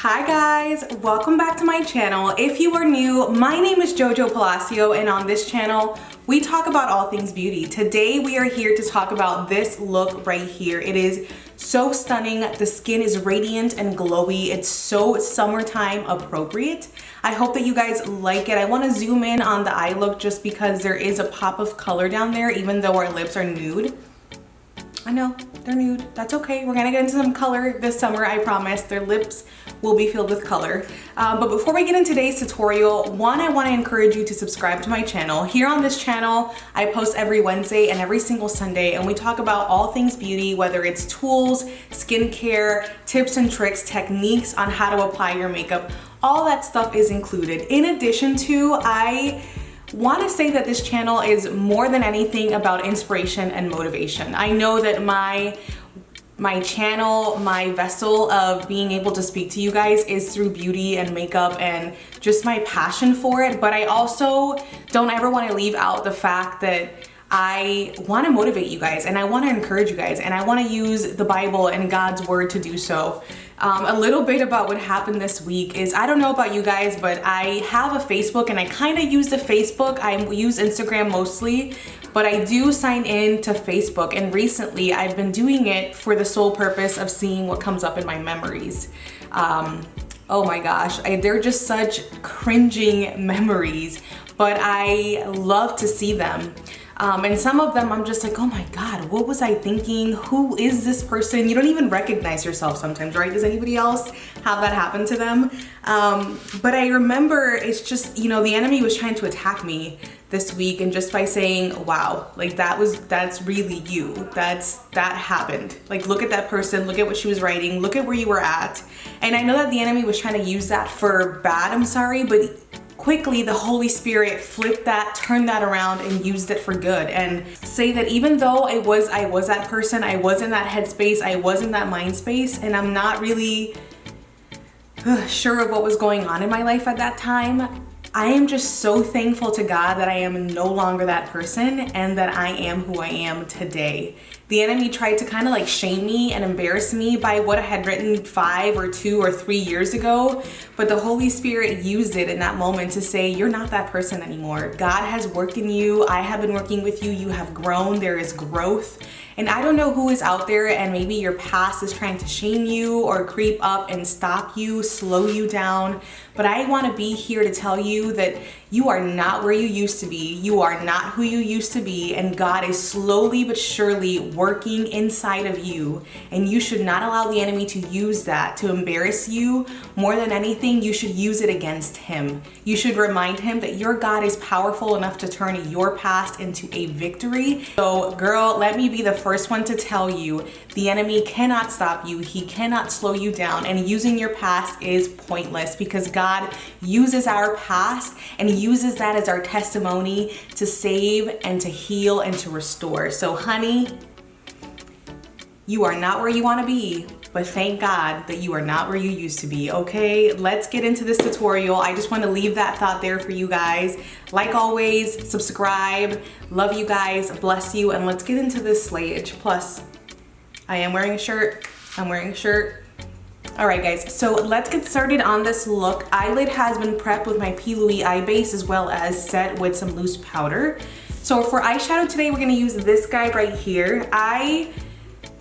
Hi guys, welcome back to my channel. If you are new, my name is Jojo Palacio, and on this channel we talk about all things beauty. Today we are here to talk about this look right here. It is so stunning. The skin is radiant and glowy. It's so summertime appropriate. I hope that you guys like it. I want to zoom in on the eye look just because there is a pop of color down there, even though our lips are nude. I know, they're nude. That's okay. We're gonna get into some color this summer, I promise. Their lips will be filled with color. But before we get into today's tutorial, I wanna encourage you to subscribe to my channel. Here on this channel, I post every Wednesday and every single Sunday, and we talk about all things beauty, whether it's tools, skincare, tips and tricks, techniques on how to apply your makeup. All that stuff is included. In addition to, I want to say that this channel is more than anything about inspiration and motivation. I know that my channel, my vessel of being able to speak to you guys is through beauty and makeup and just my passion for it, but I also don't ever want to leave out the fact that I want to motivate you guys and I want to encourage you guys and I want to use the Bible and God's word to do so. A little bit about what happened this week is, I don't know about you guys, but I have a Facebook and I kind of use the Facebook. I use Instagram mostly, but I do sign in to Facebook, and recently I've been doing it for the sole purpose of seeing what comes up in my memories. Oh my gosh, they're just such cringing memories, but I love to see them. And some of them I'm just like, oh my God, what was I thinking? Who is this person? You don't even recognize yourself sometimes, right? Does anybody else have that happen to them? But I remember it's just, you know, the enemy was trying to attack me this week, and just by saying, wow, like that's really you. That happened. Like, look at that person, look at what she was writing, look at where you were at. And I know that the enemy was trying to use that for bad, I'm sorry, but quickly the Holy Spirit flipped that, turned that around and used it for good, and say that even though I was that person, I was in that headspace, I was in that mind space, and I'm not really sure of what was going on in my life at that time, I am just so thankful to God that I am no longer that person and that I am who I am today. The enemy tried to kind of like shame me and embarrass me by what I had written 5 or 2 or 3 years ago, but the Holy Spirit used it in that moment to say, you're not that person anymore. God has worked in you. I have been working with you. You have grown. There is growth. And I don't know who is out there and maybe your past is trying to shame you or creep up and stop you, slow you down. But I want to be here to tell you that you are not where you used to be. You are not who you used to be. And God is slowly but surely working inside of you. And you should not allow the enemy to use that to embarrass you. More than anything, you should use it against him. You should remind him that your God is powerful enough to turn your past into a victory. So girl, let me be the first one to tell you, the enemy cannot stop you. He cannot slow you down, and using your past is pointless because God uses our past and he uses that as our testimony to save and to heal and to restore. So honey, you are not where you want to be, but thank God that you are not where you used to be, okay? Let's get into this tutorial. I just want to leave that thought there for you guys. Like always, subscribe. Love you guys, bless you, and let's get into this slayage. Plus, I am wearing a shirt. I'm wearing a shirt. All right guys, so let's get started on this look. Eyelid has been prepped with my P. Louis eye base as well as set with some loose powder. So for eyeshadow today, we're gonna use this guy right here. I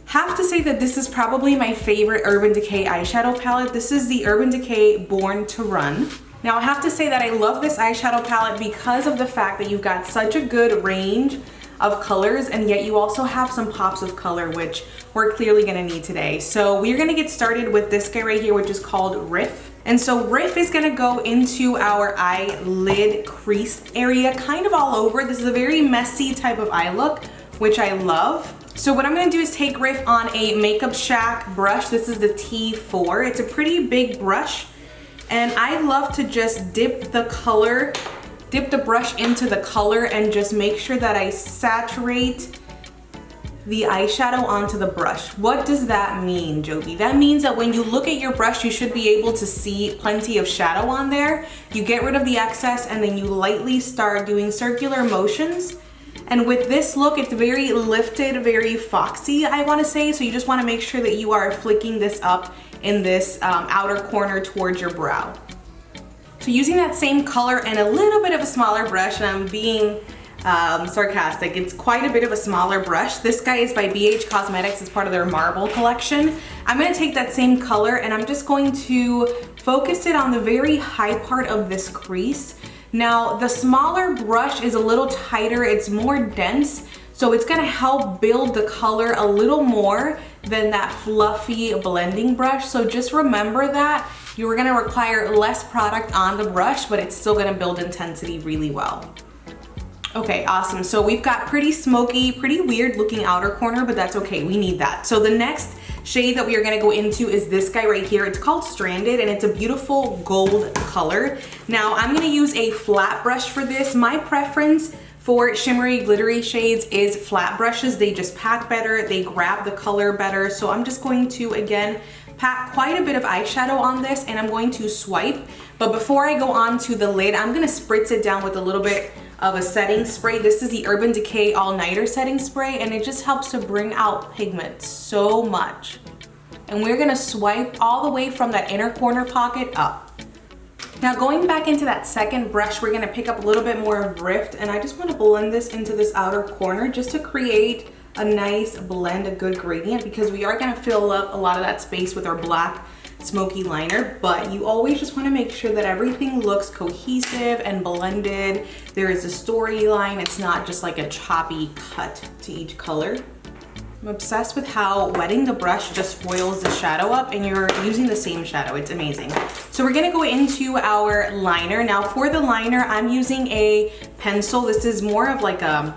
have to say that this is probably my favorite Urban Decay eyeshadow palette. This is the Urban Decay Born to Run. Now I have to say that I love this eyeshadow palette because of the fact that you've got such a good range of colors, and yet you also have some pops of color, which we're clearly gonna need today. So we're gonna get started with this guy right here, which is called Riff. And so Riff is gonna go into our eyelid crease area, kind of all over. This is a very messy type of eye look, which I love. So what I'm gonna do is take Riff on a Makeup Shack brush. This is the T4. It's a pretty big brush, and I love to just dip the brush into the color and just make sure that I saturate the eyeshadow onto the brush. What does that mean, Joby? That means that when you look at your brush, you should be able to see plenty of shadow on there. You get rid of the excess and then you lightly start doing circular motions. And with this look, it's very lifted, very foxy, I wanna say. So you just wanna make sure that you are flicking this up in this outer corner towards your brow. So using that same color and a little bit of a smaller brush, and I'm being sarcastic, it's quite a bit of a smaller brush. This guy is by BH Cosmetics, it's part of their Marble collection. I'm gonna take that same color and I'm just going to focus it on the very high part of this crease. Now, the smaller brush is a little tighter, it's more dense, so it's gonna help build the color a little more than that fluffy blending brush. So just remember that. You're gonna require less product on the brush, but it's still gonna build intensity really well. Okay, awesome. So we've got pretty smoky, pretty weird looking outer corner, but that's okay, we need that. So the next shade that we are gonna go into is this guy right here. It's called Stranded and it's a beautiful gold color. Now I'm gonna use a flat brush for this. My preference for shimmery, glittery shades is flat brushes. They just pack better, they grab the color better. So I'm just going to, again, pack quite a bit of eyeshadow on this and I'm going to swipe. But before I go on to the lid, I'm gonna spritz it down with a little bit of a setting spray. This is the Urban Decay All Nighter setting spray and it just helps to bring out pigment so much. And we're gonna swipe all the way from that inner corner pocket up. Now going back into that second brush, we're gonna pick up a little bit more of Rift and I just wanna blend this into this outer corner just to create a nice blend, a good gradient, because we are gonna fill up a lot of that space with our black smoky liner, but you always just wanna make sure that everything looks cohesive and blended. There is a storyline, it's not just like a choppy cut to each color. I'm obsessed with how wetting the brush just foils the shadow up and you're using the same shadow. It's amazing. So we're gonna go into our liner. Now for the liner, I'm using a pencil. This is more of like a,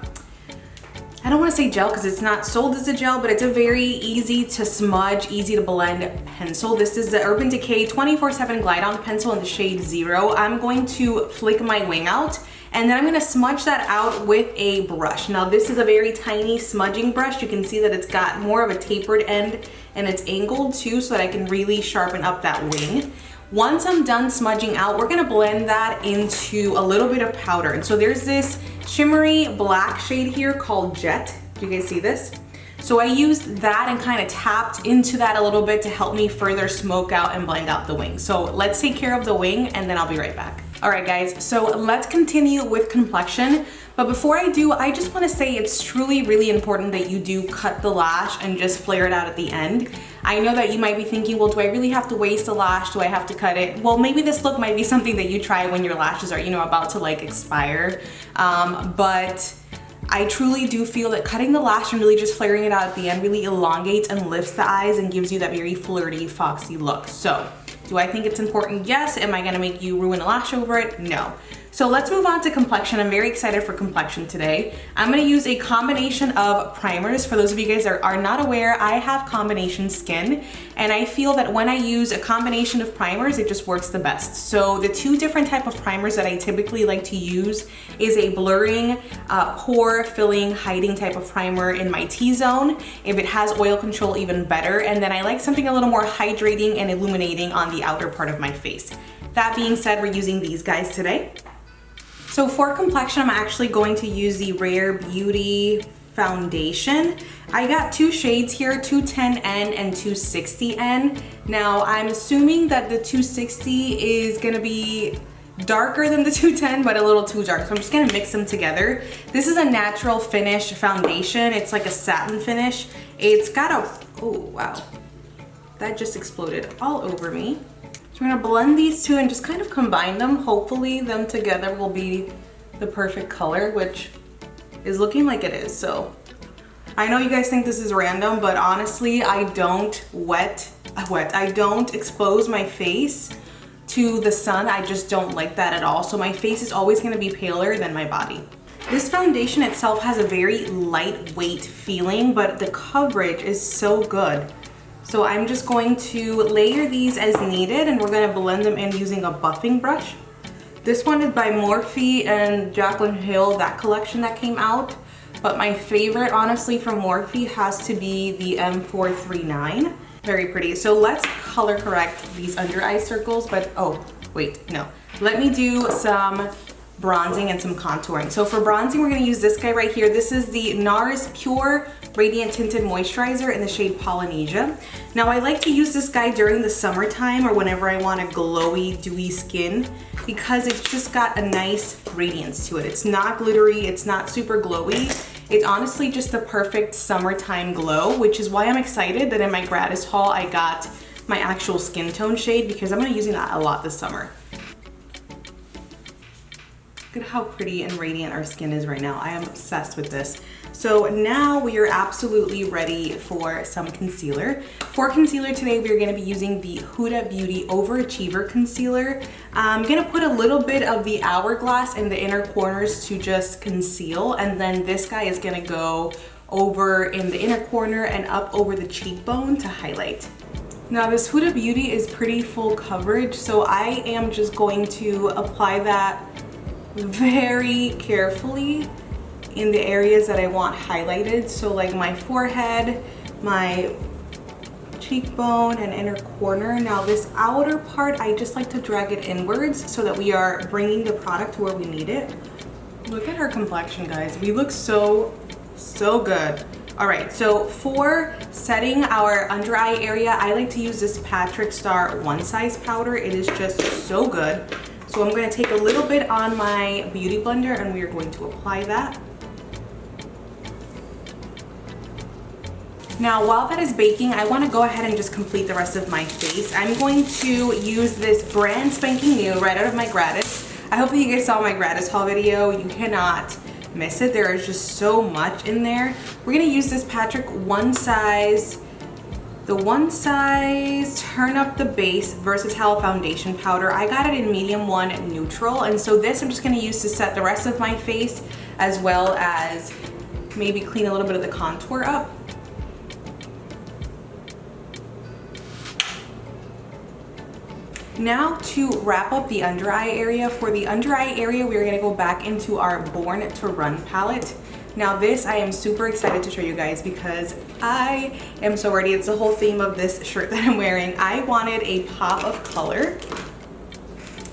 I don't want to say gel because it's not sold as a gel, but it's a very easy to smudge, easy to blend pencil. This is the Urban Decay 24/7 Glide On pencil in the shade 0. I'm going to flick my wing out and then I'm gonna smudge that out with a brush. Now this is a very tiny smudging brush. You can see that it's got more of a tapered end and it's angled too so that I can really sharpen up that wing. Once I'm done smudging out, we're gonna blend that into a little bit of powder. And so there's this shimmery black shade here called Jet. Do you guys see this? So I used that and kind of tapped into that a little bit to help me further smoke out and blend out the wing. So let's take care of the wing and then I'll be right back. All right guys, so let's continue with complexion. But before I do, I just wanna say it's truly really important that you do cut the lash and just flare it out at the end. I know that you might be thinking, well, do I really have to waste a lash? Do I have to cut it? Well, maybe this look might be something that you try when your lashes are, about to like expire. But I truly do feel that cutting the lash and really just flaring it out at the end really elongates and lifts the eyes and gives you that very flirty, foxy look. So, do I think it's important? Yes. Am I gonna make you ruin a lash over it? No. So let's move on to complexion. I'm very excited for complexion today. I'm gonna use a combination of primers. For those of you guys that are not aware, I have combination skin, and I feel that when I use a combination of primers, it just works the best. So the two different type of primers that I typically like to use is a blurring, pore filling, hiding type of primer in my T-zone. If it has oil control, even better. And then I like something a little more hydrating and illuminating on the outer part of my face. That being said, we're using these guys today. So for complexion, I'm actually going to use the Rare Beauty foundation. I got two shades here, 210N and 260N. Now I'm assuming that the 260 is gonna be darker than the 210, but a little too dark. So I'm just gonna mix them together. This is a natural finish foundation. It's like a satin finish. It's got a, oh wow, that just exploded all over me. So we're gonna blend these two and just kind of combine them. Hopefully them together will be the perfect color, which is looking like it is. So I know you guys think this is random, but honestly, I don't I don't expose my face to the sun. I just don't like that at all. So my face is always gonna be paler than my body. This foundation itself has a very lightweight feeling, but the coverage is so good. So I'm just going to layer these as needed and we're gonna blend them in using a buffing brush. This one is by Morphe and Jaclyn Hill, that collection that came out. But my favorite, honestly, from Morphe has to be the M439. Very pretty. So let's color correct these under eye circles, but oh, wait, no. Let me do some bronzing and some contouring. So for bronzing, we're gonna use this guy right here. This is the Nars Pure Radiant Tinted Moisturizer in the shade Polynesia. Now I like to use this guy during the summertime or whenever I want a glowy, dewy skin because it's just got a nice radiance to it. It's not glittery, it's not super glowy. It's honestly just the perfect summertime glow, which is why I'm excited that in my gratis haul I got my actual skin tone shade because I'm gonna be using that a lot this summer. Look at how pretty and radiant our skin is right now. I am obsessed with this. So now we are absolutely ready for some concealer. For concealer today, we are gonna be using the Huda Beauty Overachiever Concealer. I'm gonna put a little bit of the Hourglass in the inner corners to just conceal, and then this guy is gonna go over in the inner corner and up over the cheekbone to highlight. Now this Huda Beauty is pretty full coverage, so I am just going to apply that very carefully in the areas that I want highlighted. So like my forehead, my cheekbone, and inner corner. Now this outer part, I just like to drag it inwards so that we are bringing the product to where we need it. Look at her complexion, guys. We look so good. All right, so for setting our under eye area, I like to use this Patrick Star One Size powder. It is just so good. So I'm gonna take a little bit on my beauty blender and we are going to apply that. Now, while that is baking, I wanna go ahead and just complete the rest of my face. I'm going to use this brand spanking new right out of my gratis. I hope that you guys saw my gratis haul video. You cannot miss it. There is just so much in there. We're gonna use this Patrick One Size Turn Up the Base Versatile Foundation Powder. I got it in medium 1 neutral, and so this I'm just gonna use to set the rest of my face as well as maybe clean a little bit of the contour up. Now to wrap up the under eye area, for the under eye area, we're gonna go back into our Born to Run palette. Now this, I am super excited to show you guys because I am so ready. It's the whole theme of this shirt that I'm wearing. I wanted a pop of color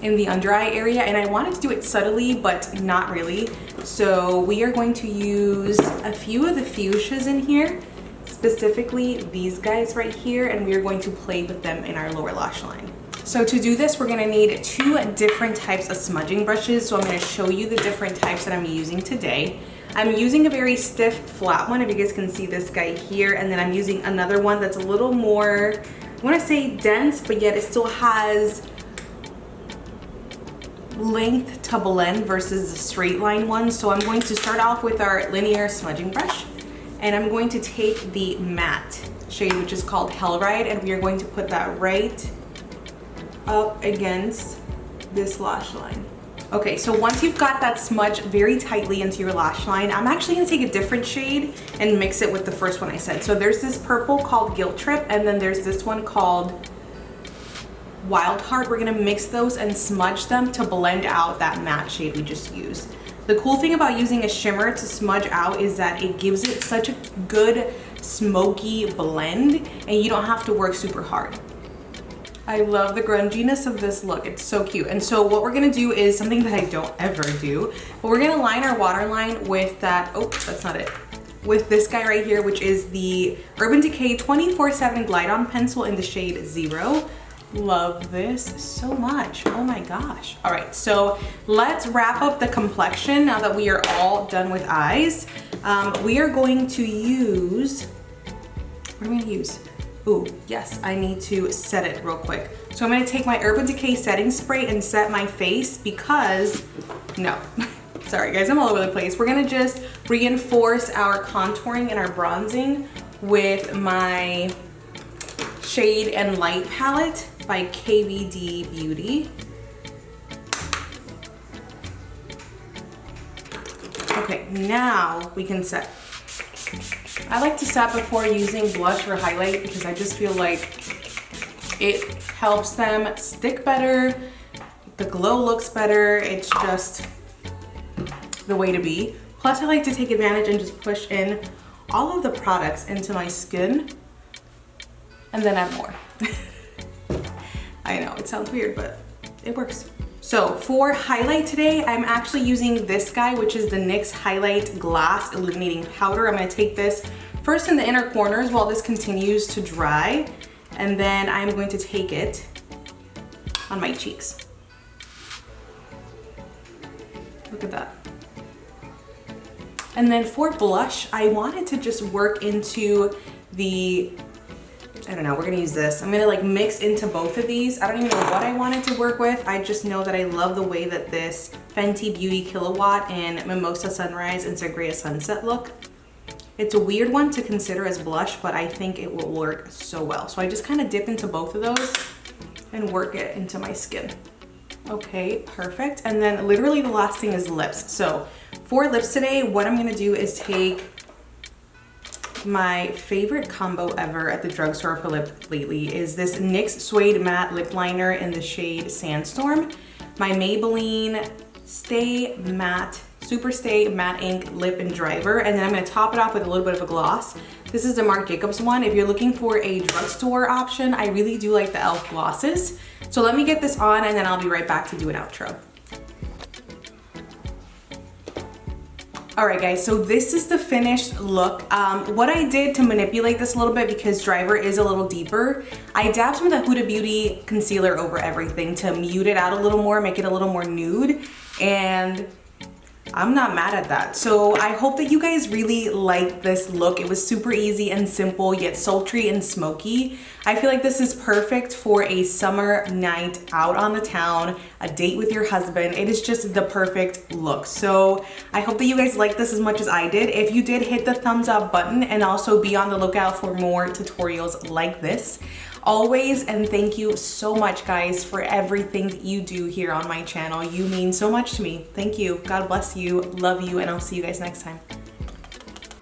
in the under eye area and I wanted to do it subtly, but not really. So we are going to use a few of the fuchsias in here, specifically these guys right here, and we are going to play with them in our lower lash line. So to do this, we're gonna need 2 different types of smudging brushes. So I'm gonna show you the different types that I'm using today. I'm using a very stiff, flat one, if you guys can see this guy here, and then I'm using another one that's a little more, I wanna say dense, but yet it still has length to blend versus the straight line one. So I'm going to start off with our linear smudging brush, and I'm going to take the matte shade, which is called Hell Ride, and we are going to put that right up against this lash line. Okay, so once you've got that smudge very tightly into your lash line, I'm actually gonna take a different shade and mix it with the first one I said. So there's this purple called Guilt Trip, and then there's this one called Wild Heart. We're gonna mix those and smudge them to blend out that matte shade we just used. The cool thing about using a shimmer to smudge out is that it gives it such a good smoky blend and you don't have to work super hard. I love the grunginess of this look. It's so cute. And so what we're gonna do is something that I don't ever do, but we're gonna line our waterline with that, oh, that's not it, with this guy right here, which is the Urban Decay 24/7 Glide On Pencil in the shade 0. Love this so much. Oh my gosh. All right, so let's wrap up the complexion now that we are all done with eyes. We are going to use, what are we gonna use? Ooh, yes, I need to set it real quick. So I'm gonna take my Urban Decay setting spray and set my face because, no, sorry guys, I'm all over the place. We're gonna just reinforce our contouring and our bronzing with my Shade and Light palette by KVD Beauty. Okay, now we can set. I like to set before using blush or highlight because I just feel like it helps them stick better, the glow looks better, it's just the way to be. Plus I like to take advantage and just push in all of the products into my skin and then add more. I know, it sounds weird, but it works. So for highlight today, I'm actually using this guy, which is the NYX Highlight Glass Illuminating Powder. I'm gonna take this first in the inner corners while this continues to dry, and then I'm going to take it on my cheeks. Look at that. And then for blush, I wanted to just work into the, I don't know, we're gonna use this. I'm gonna like mix into both of these. I don't even know what I wanted to work with. I just know that I love the way that this Fenty Beauty Kilowatt in Mimosa Sunrise and Sagria Sunset look. It's a weird one to consider as blush, but I think it will work so well. So I just kind of dip into both of those and work it into my skin. Okay, perfect. And then literally the last thing is lips. So for lips today, what I'm gonna do is take my favorite combo ever at the drugstore for lip lately is this NYX Suede Matte Lip Liner in the shade Sandstorm, my Maybelline Stay Matte, Super Stay Matte Ink Lip and Driver, and then I'm gonna top it off with a little bit of a gloss. This is the Marc Jacobs one. If you're looking for a drugstore option, I really do like the e.l.f. glosses. So let me get this on and then I'll be right back to do an outro. All right guys, so this is the finished look. What I did to manipulate this a little bit, because Driver is a little deeper, I dabbed some of the Huda Beauty concealer over everything to mute it out a little more, make it a little more nude, and I'm not mad at that. So I hope that you guys really like this look. It was super easy and simple, yet sultry and smoky. I feel like this is perfect for a summer night out on the town, a date with your husband. It is just the perfect look. So I hope that you guys like this as much as I did. If you did, hit the thumbs up button and also be on the lookout for more tutorials like this. Always, and thank you so much guys for everything that you do here on my channel. You mean so much to me. Thank you. God bless you. Love you, and I'll see you guys next time.